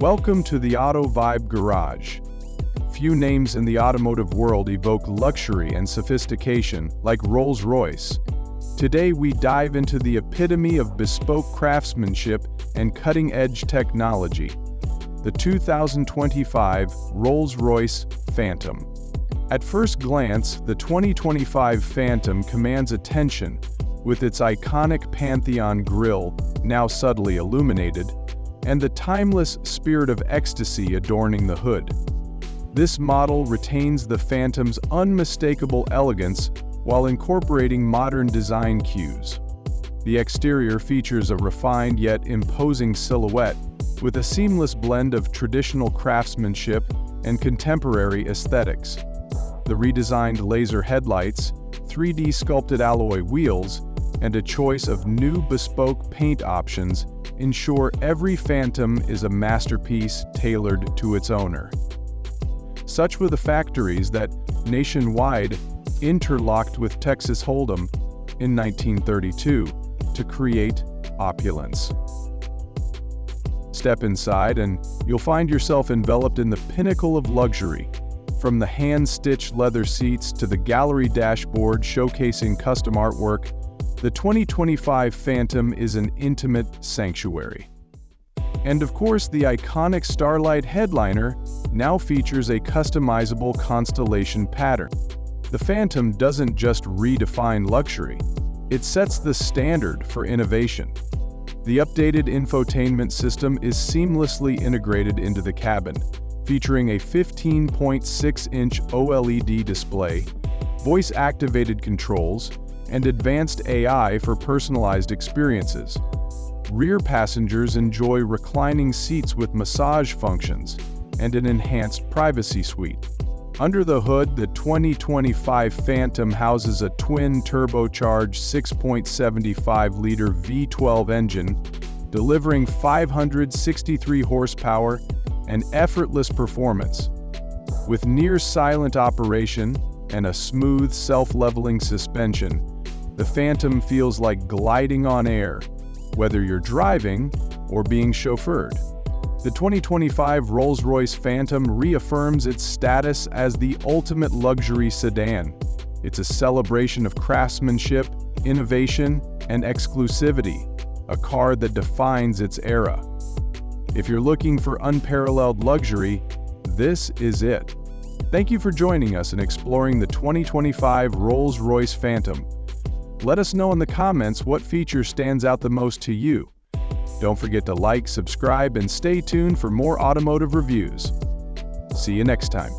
Welcome to the Auto Vibe Garage. Few names in the automotive world evoke luxury and sophistication like Rolls-Royce. Today we dive into the epitome of bespoke craftsmanship and cutting-edge technology, the 2025 Rolls-Royce Phantom. At first glance, the 2025 Phantom commands attention with its iconic Pantheon grille, now subtly illuminated, and the timeless Spirit of Ecstasy adorning the hood. This model retains the Phantom's unmistakable elegance while incorporating modern design cues. The exterior features a refined yet imposing silhouette with a seamless blend of traditional craftsmanship and contemporary aesthetics. The redesigned laser headlights, 3D sculpted alloy wheels, and a choice of new bespoke paint options ensure every Phantom is a masterpiece tailored to its owner. Such were the factories that, nationwide, interlocked with Texas Hold'em in 1932 to create opulence. Step inside and you'll find yourself enveloped in the pinnacle of luxury. From the hand-stitched leather seats to the gallery dashboard showcasing custom artwork, the 2025 Phantom is an intimate sanctuary. And of course, the iconic Starlight headliner now features a customizable constellation pattern. The Phantom doesn't just redefine luxury, it sets the standard for innovation. The updated infotainment system is seamlessly integrated into the cabin, featuring a 15.6-inch OLED display, voice-activated controls, and advanced AI for personalized experiences. Rear passengers enjoy reclining seats with massage functions and an enhanced privacy suite. Under the hood, the 2025 Phantom houses a twin-turbocharged 6.75-liter V12 engine, delivering 563 horsepower and effortless performance. With near-silent operation and a smooth, self-leveling suspension, the Phantom feels like gliding on air, whether you're driving or being chauffeured. The 2025 Rolls-Royce Phantom reaffirms its status as the ultimate luxury sedan. It's a celebration of craftsmanship, innovation, and exclusivity, a car that defines its era. If you're looking for unparalleled luxury, this is it. Thank you for joining us in exploring the 2025 Rolls-Royce Phantom. Let us know in the comments what feature stands out the most to you. Don't forget to like, subscribe, and stay tuned for more automotive reviews. See you next time.